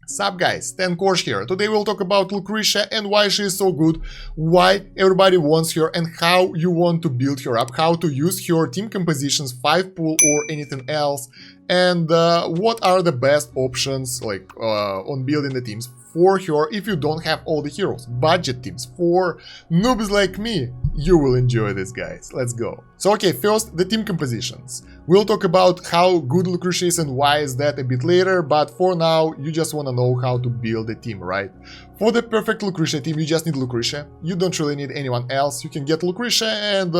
Sup guys, Kosh here. Today we'll talk about Lucretia and why she is so good, why everybody wants her and how you want to build her up, how to use her team compositions, 5 pool or anything else, and what are the best options like on building the teams for her if you don't have all the heroes. Budget teams for noobs like me. You will enjoy this, guys. Let's go. So okay, first the team compositions. We'll talk about how good Lucretia is and why is that a bit later, but for now you just want to know how to build a team, right? For the perfect Lucretia team you just need Lucretia. You don't really need anyone else. You can get Lucretia and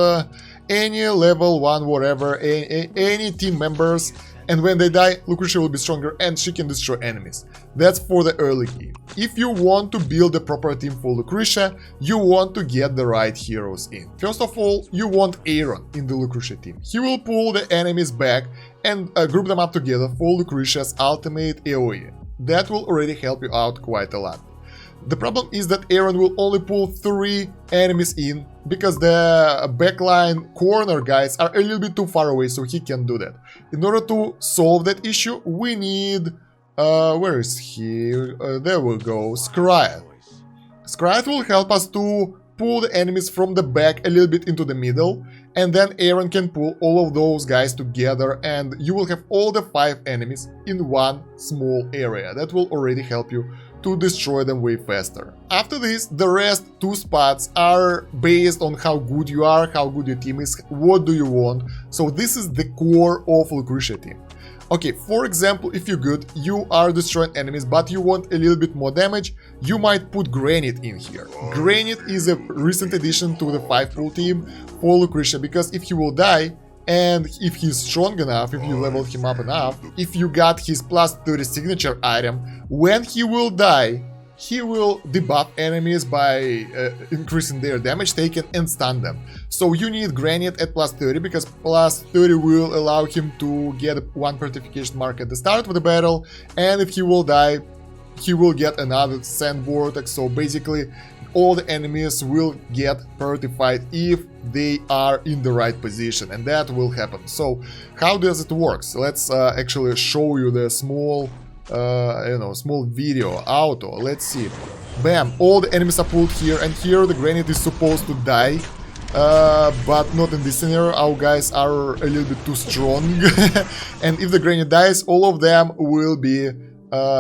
any level 1 whatever, any team members. And when they die, Lucretia will be stronger and she can destroy enemies. That's for the early game. If you want to build a proper team for Lucretia, you want to get the right heroes in. First of all, you want Eironn in the Lucretia team. He will pull the enemies back and group them up together for Lucretia's ultimate AoE. That will already help you out quite a lot. The problem is that Eironn will only pull 3 enemies in because the backline corner guys are a little bit too far away, so he can't do that. In order to solve that issue, we need... where is he? There we go, Skriath. Skriath will help us to pull the enemies from the back a little bit into the middle, and then Eironn can pull all of those guys together and you will have all the 5 enemies in one small area. That will already help you to destroy them way faster. After this, the rest 2 spots are based on how good you are, how good your team is, what do you want. So this is the core of Lucretia team. Okay, for example, if you're good, you are destroying enemies, but you want a little bit more damage, you might put Granit in here. Granit is a recent addition to the 5-pool team for Lucretia, because if he will die, and if he's strong enough, if you level him up enough, if you got his plus 30 signature item, when he will die, he will debuff enemies by increasing their damage taken and stun them. So you need Granit at plus 30, because plus 30 will allow him to get 1 fortification mark at the start of the battle, and if he will die, he will get another sand vortex. So basically all the enemies will get fortified if they are in the right position, and that will happen. So how does it work? So let's actually show you the small small video auto. Let's see. Bam, all the enemies are pulled here, and here the Granit is supposed to die, but not in this scenario. Our guys are a little bit too strong and if the Granit dies, all of them will be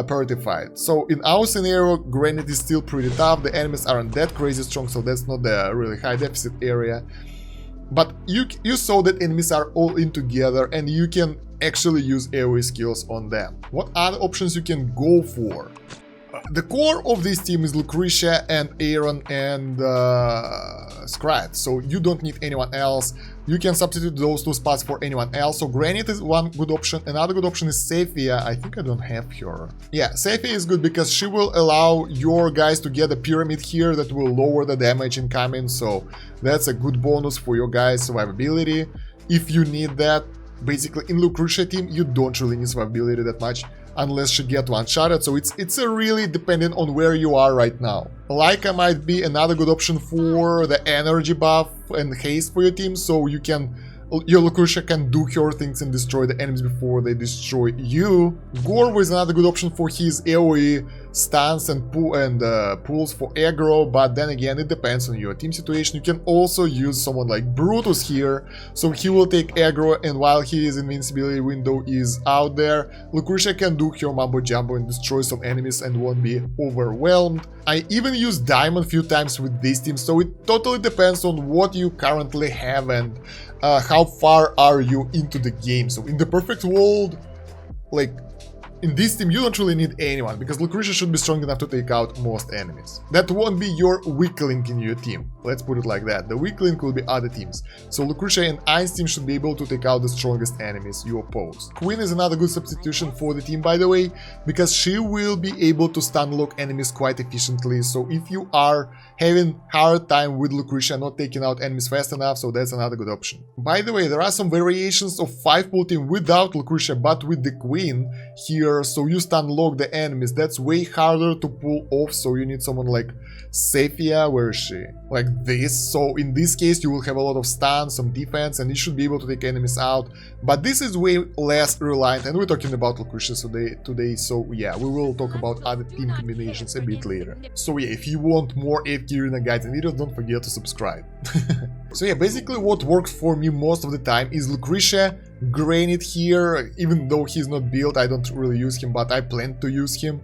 fortified. So in our scenario, Granit is still pretty tough. The enemies aren't that crazy strong, so that's not the really high deficit area. But you saw that enemies are all in together and you can actually use AoE skills on them. What other options you can go for? The core of this team is Lucretia and Eironn and Skriath, so you don't need anyone else. You can substitute those 2 spots for anyone else. So Granit is one good option. Another good option is Saphia. I think I don't have her. Yeah, Saphia is good because she will allow your guys to get a pyramid here that will lower the damage incoming. So that's a good bonus for your guys' survivability if you need that. Basically, in Lucretia team, you don't really need survivability that much unless she get one-shotted, so it's a really dependent on where you are right now. Lyca might be another good option for the energy buff and haste for your team, so your Lucretia can do her things and destroy the enemies before they destroy you. Gorvo is another good option for his AoE stuns and pulls for aggro, but then again it depends on your team situation. You can also use someone like Brutus here, so he will take aggro, and while his invincibility window is out there, Lucretia can do her mumbo jumbo and destroy some enemies and won't be overwhelmed. I even used Diamond a few times with this team, so it totally depends on what you currently have and how far are you into the game. So in the perfect world, like in this team, you don't really need anyone, because Lucretia should be strong enough to take out most enemies. That won't be your weak link in your team, let's put it like that. The weak link will be other teams. So Lucretia and Ein's team should be able to take out the strongest enemies you oppose. Queen is another good substitution for the team, by the way, because she will be able to stun lock enemies quite efficiently. So if you are having hard time with Lucretia not taking out enemies fast enough, so that's another good option. By the way, there are some variations of 5-pool team without Lucretia but with the Queen, here, so you stun lock the enemies. That's way harder to pull off, so you need someone like Sephia, where is she? Like this. So in this case you will have a lot of stun, some defense, and you should be able to take enemies out. But this is way less reliant, and we're talking about Lucretia today, so yeah, we will talk about other team combinations a bit later. So yeah, if you want more AFK Arena guides and videos, don't forget to subscribe. So yeah, basically what works for me most of the time is Lucretia, Granit here, even though he's not built, I don't really use him, but I plan to use him,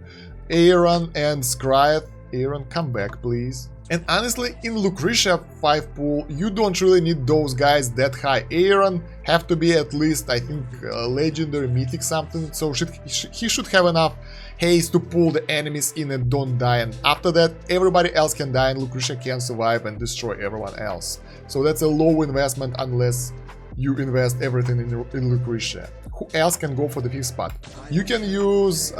Eironn and Skriath. Eironn, come back please. And honestly, in Lucretia 5 pool, you don't really need those guys that high. Eironn have to be at least, I think, legendary, mythic something, so he should have enough haste to pull the enemies in and don't die, and after that everybody else can die and Lucretia can survive and destroy everyone else. So that's a low investment unless you invest everything in Lucretia. Who else can go for the 5th spot? You can use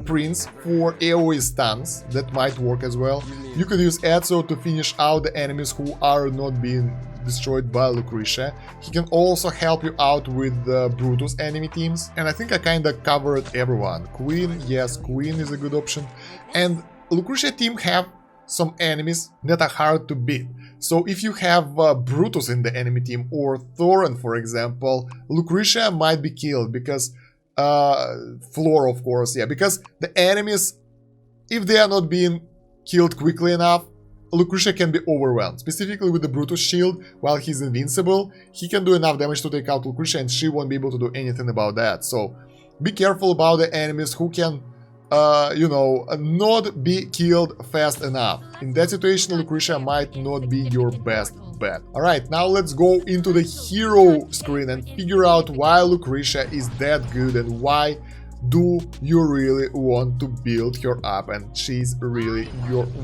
Prince for AoE stuns, that might work as well. You could use Ezio to finish out the enemies who are not being destroyed by Lucretia. He can also help you out with Brutus enemy teams. And I think I kinda covered everyone. Queen, yes, Queen is a good option. And Lucretia team have some enemies that are hard to beat. So if you have Brutus in the enemy team or Thorin, for example, Lucretia might be killed because Floor, of course, yeah, because the enemies, if they are not being killed quickly enough, Lucretia can be overwhelmed. Specifically with the Brutus shield, while he's invincible, he can do enough damage to take out Lucretia and she won't be able to do anything about that. So be careful about the enemies who can you know, not be killed fast enough. In that situation, Lucretia might not be your best bet. Alright, now let's go into the hero screen and figure out why Lucretia is that good and why do you really want to build her up, and she's really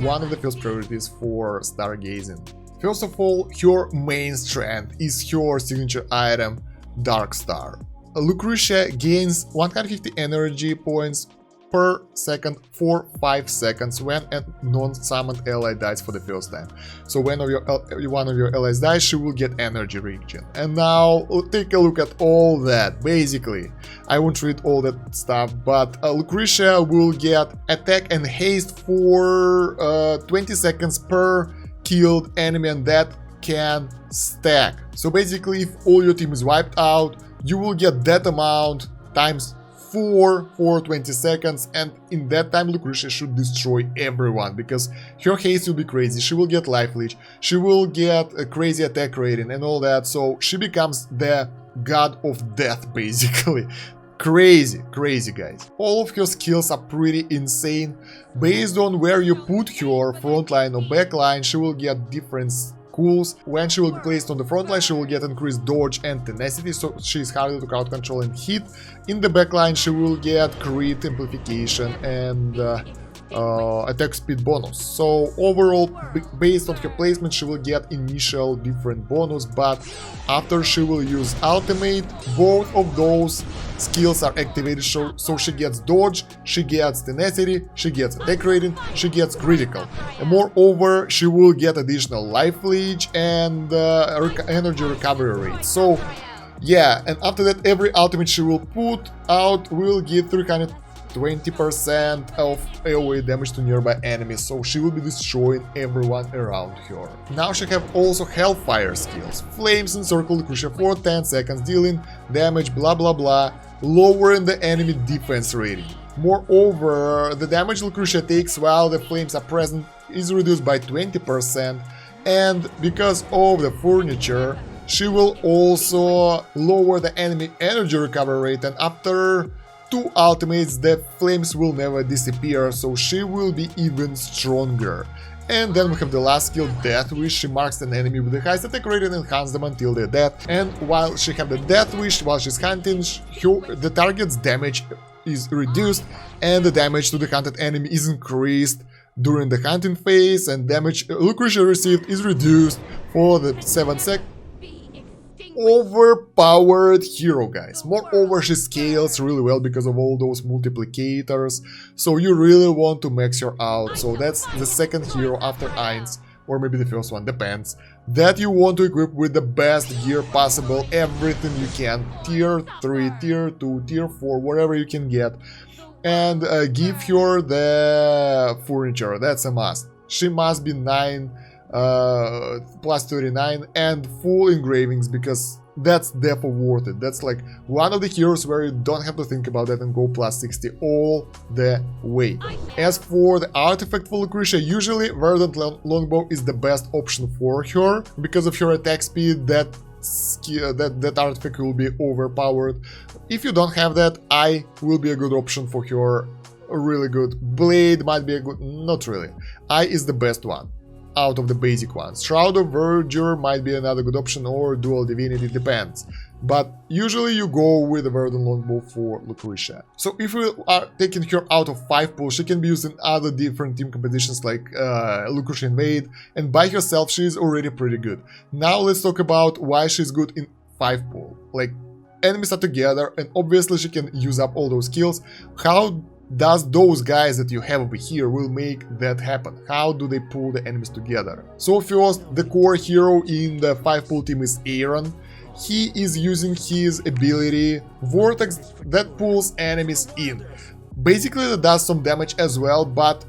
one of the first priorities for stargazing. First of all, her main strength is her signature item, Dark Star. Lucretia gains 150 energy points per second for 5 seconds when a non-summoned ally dies for the first time. So when one of your allies dies, she will get energy regen. And now take a look at all that. Basically, I won't read all that stuff, but Lucretia will get attack and haste for 20 seconds per killed enemy, and that can stack. So basically, if all your team is wiped out, you will get that amount times 4 for 20 seconds, and in that time Lucretia should destroy everyone, because her haste will be crazy, she will get life leech, she will get a crazy attack rating and all that, so she becomes the god of death basically. Crazy guys. All of her skills are pretty insane. Based on where you put her, frontline or backline, she will get different cools. When she will be placed on the front line, she will get increased dodge and tenacity, so she is harder to crowd control and hit. In the backline, she will get crit amplification and attack speed bonus. So overall, based on her placement, she will get initial different bonus, but after she will use ultimate, both of those skills are activated, so she gets dodge, she gets tenacity, she gets attack rating, she gets critical, and moreover she will get additional life leech and energy recovery rate. So yeah, and after that every ultimate she will put out will give 320% of AoE damage to nearby enemies, so she will be destroying everyone around her. Now she have also Hellfire skills. Flames encircle Lucretia for 10 seconds, dealing damage blah blah blah, lowering the enemy defense rating. Moreover, the damage Lucretia takes while the flames are present is reduced by 20%, and because of the furniture, she will also lower the enemy energy recovery rate, and after 2 ultimates the flames will never disappear, so she will be even stronger. And then we have the last skill, Death Wish. She marks an enemy with the highest attack rating and hunts them until they're dead. And while she have the Death Wish, while she's hunting, the target's damage is reduced and the damage to the hunted enemy is increased during the hunting phase, and damage Lucretia received is reduced for the 7 seconds. Overpowered hero, guys. Moreover, she scales really well because of all those multiplicators, so you really want to max her out. So that's the second hero after Ainz, or maybe the first one, depends. that you want to equip with the best gear possible, everything you can, tier 3, tier 2, tier 4, whatever you can get, and give her the furniture. That's a must. She must be 9 plus 39 and full engravings, because that's definitely worth it. That's like one of the heroes where you don't have to think about that and go plus 60 all the way. As for the artifact for Lucretia, usually Verdant Longbow is the best option for her. Because of her attack speed, that artifact will be overpowered. If you don't have that, Eye will be a good option for her. Really good. Blade might be a good... not really. Eye is the best one out of the basic ones. Shroud of Verdure might be another good option, or Dual Divinity, depends. But usually you go with the Verdant Longbow for Lucretia. So if we are taking her out of 5 pool, she can be used in other different team compositions like Lucretia Invade, and by herself she is already pretty good. Now let's talk about why she's good in 5 pool. Like, enemies are together and obviously she can use up all those skills. How does those guys that you have over here will make that happen? How do they pull the enemies together? So first, the core hero in the 5 pool team is Eironn. He is using his ability Vortex that pulls enemies in. Basically that does some damage as well, but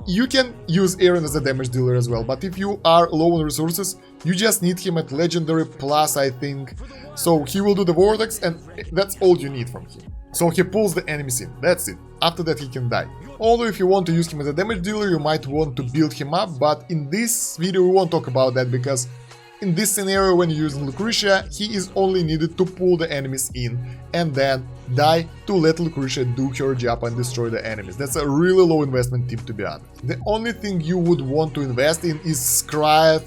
you can use Eironn as a damage dealer as well. But if you are low on resources, you just need him at Legendary Plus, I think. So he will do the Vortex and that's all you need from him. So he pulls the enemies in, that's it. After that he can die. Although if you want to use him as a damage dealer, you might want to build him up, but in this video we won't talk about that, because in this scenario when you're using Lucretia, he is only needed to pull the enemies in and then die to let Lucretia do her job and destroy the enemies. That's a really low investment team, to be honest. The only thing you would want to invest in is Skriath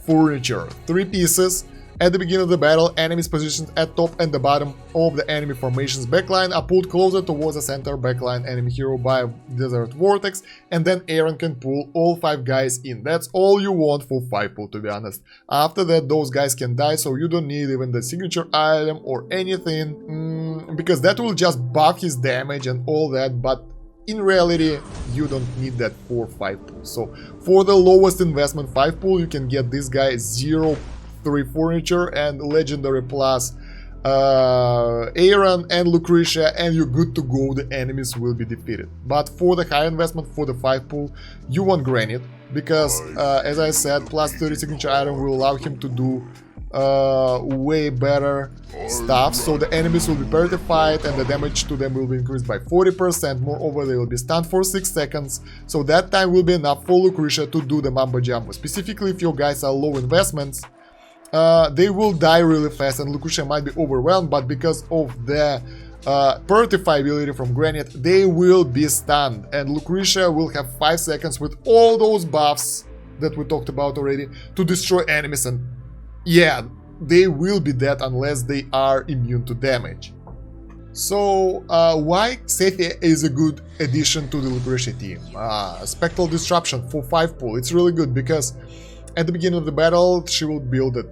furniture. 3 pieces. At the beginning of the battle, enemies positioned at top and the bottom of the enemy formation's backline are pulled closer towards the center backline enemy hero by Desert Vortex, and then Eironn can pull all 5 guys in. That's all you want for 5 pool, to be honest. After that, those guys can die, so you don't need even the signature item or anything, because that will just buff his damage and all that, but in reality, you don't need that for 5 pool. So for the lowest investment 5 pool, you can get this guy 0 3 furniture and Legendary Plus Eironn and Lucretia, and you're good to go. The enemies will be defeated. But for the high investment, for the 5 pool, you want Granit, because as I said, plus 30 signature item will allow him to do way better stuff. So the enemies will be petrified and the damage to them will be increased by 40%. Moreover, they will be stunned for 6 seconds, so that time will be enough for Lucretia to do the Mambo Jumbo. Specifically if your guys are low investments, they will die really fast and Lucretia might be overwhelmed, but because of the Purify ability from Granit, they will be stunned, and Lucretia will have 5 seconds with all those buffs that we talked about already to destroy enemies, and yeah, they will be dead unless they are immune to damage. So why Sephi is a good addition to the Lucretia team? Spectral Disruption for 5 pool, it's really good because at the beginning of the battle, she will build a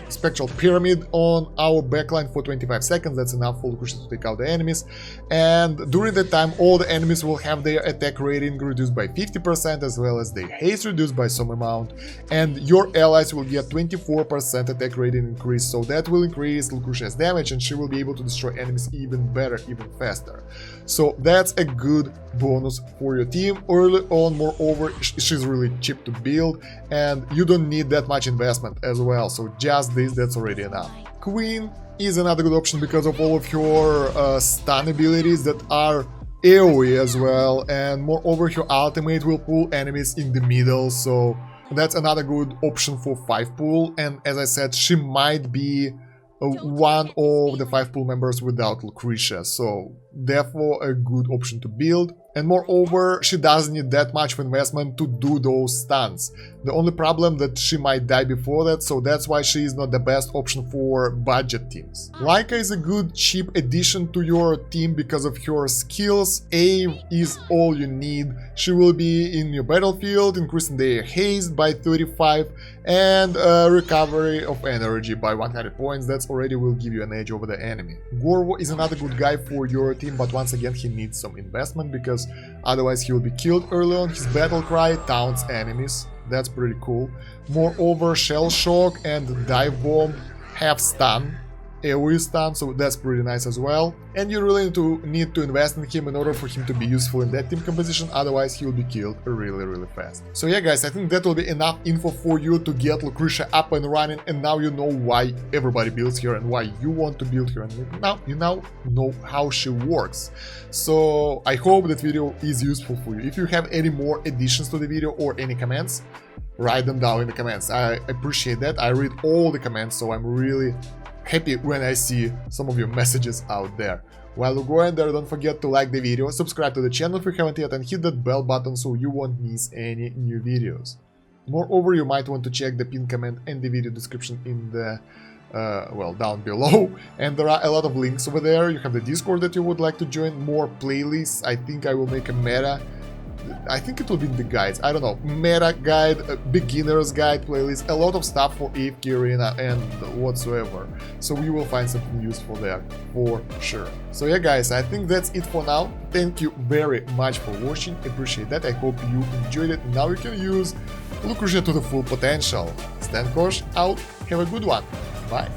Spectral Pyramid on our backline for 25 seconds. That's enough for Lucretia to take out the enemies. And during that time, all the enemies will have their attack rating reduced by 50%, as well as their haste reduced by some amount. And your allies will get 24% attack rating increase. So that will increase Lucretia's damage, and she will be able to destroy enemies even better, even faster. So that's a good bonus for your team early on. Moreover, she's really cheap to build, and you don't need that much investment as well. So just this, that's already enough. Queen is another good option because of all of your stun abilities that are AoE as well, and moreover her ultimate will pull enemies in the middle, so that's another good option for 5 pool. And as I said, she might be one of the 5 pool members without Lucretia, so therefore a good option to build. And moreover, she doesn't need that much of investment to do those stuns. The only problem that she might die before that, so that's why she is not the best option for budget teams. Lyca is a good cheap addition to your team because of her skills. A is all you need. She will be in your battlefield, increasing their haste by 35 and recovery of energy by 100 points. That already will give you an edge over the enemy. Gorvo is another good guy for your team, but once again he needs some investment because otherwise he will be killed early on. His battle cry taunts enemies. That's pretty cool. Moreover, Shell Shock and Dive Bomb have stun, AoE stun, so that's pretty nice as well. And you really need to invest in him in order for him to be useful in that team composition, otherwise he will be killed really fast. So yeah guys, I think that will be enough info for you to get Lucretia up and running, and now you know why everybody builds here and why you want to build here, and now you know how she works. So I hope that video is useful for you. If you have any more additions to the video or any comments, write them down in the comments. I appreciate that. I read all the comments, so I'm really happy when I see some of your messages out there. While you're going there, don't forget to like the video, subscribe to the channel if you haven't yet, and hit that bell button so you won't miss any new videos. Moreover, you might want to check the pinned comment and the video description in the well, down below, and there are a lot of links over there. You have the Discord that you would like to join, more playlists. I think I will make a meta, I think it will be in the guides, I don't know, meta guide, beginner's guide playlist, a lot of stuff for AFK Arena and whatsoever. So we will find something useful there, for sure. So yeah guys, I think that's it for now. Thank you very much for watching, appreciate that, I hope you enjoyed it. Now you can use Lucretia to the full potential. Stan Kosh out, have a good one, bye.